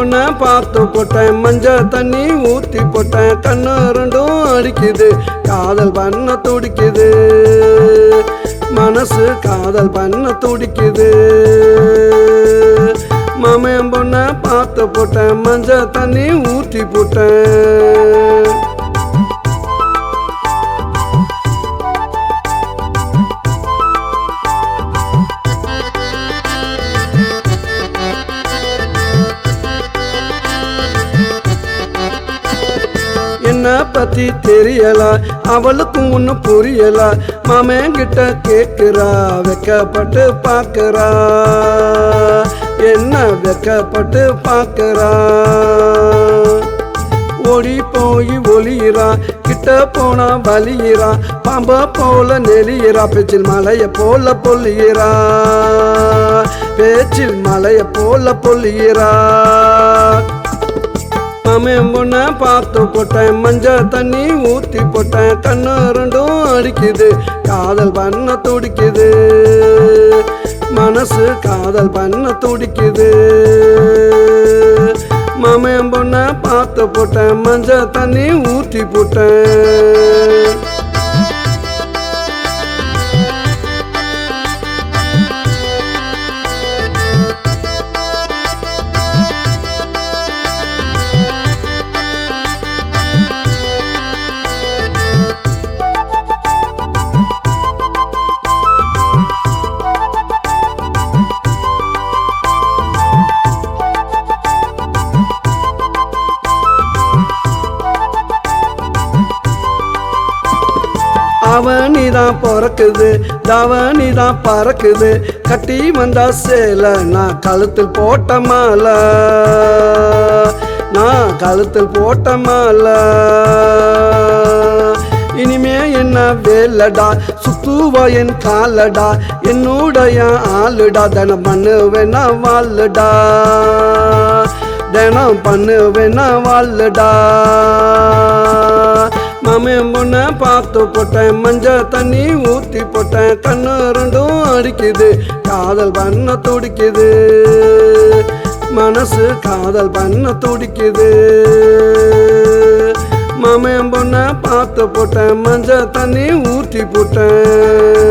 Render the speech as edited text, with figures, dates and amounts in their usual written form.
பொண்ண பார்த்து போட்டேன் மஞ்சள் தண்ணி ஊத்தி போட்டேன் கண்ணு ரெண்டும் அடிக்குது காதல் பண்ண துடிக்குது மனசு காதல் பண்ண துடிக்குது மாமன் பொண்ண பார்த்து போட்டேன் மஞ்சள் தண்ணி ஊத்தி போட்டேன் என்ன பத்தி தெரியல அவளுக்கும் ஒன்னும் புரியல மாமன் கிட்ட கேக்குறா வெக்கப்பட்டு பாக்குறா என்ன வெக்கப்பட்டு பாக்குறா ஓடி போய் ஒளியிறா கிட்ட போனா வலியிறா பாம்ப போல நெளியிறா பேச்சில் மலைய போல பொல்லியிறா பேச்சில் மலைய போல பொல்லியிறா மாமன் பொண்ண பார்த்து போட்டேன் மஞ்சள் தண்ணி ஊத்தி போட்டேன் கண்ணு ரெண்டும் அடிக்குது காதல் பண்ண துடிக்குது மனசு காதல் பண்ண துடிக்குது மாமன் பொண்ண பார்த்து போட்டேன் மஞ்சள் தண்ணி ஊத்தி போட்டேன் அவனிதான் பிறக்குது தவனிதான் பறக்குது கட்டி வந்தா சேல நான் கழுத்தில் போட்ட மாலை நான் கழுத்தில் போட்ட மாலை இனிமே என்ன வேலடா சுத்துவா என் காலடா என்னுடைய ஆளுடா தினம் பண்ணுவேனா வாழுடா தினம் பண்ணுவேனா வாழுடா மாமன் பொண்ண பார்த்து போட்டேன் மஞ்சள் தண்ணி ஊத்தி போட்டேன் கண்ணு ரெண்டும் அடிக்குது காதல் பண்ண துடிக்குது மனசு காதல் பண்ண துடிக்குது மாமன் பொண்ண பார்த்து போட்டேன் மஞ்சள் தண்ணி ஊத்தி போட்டேன்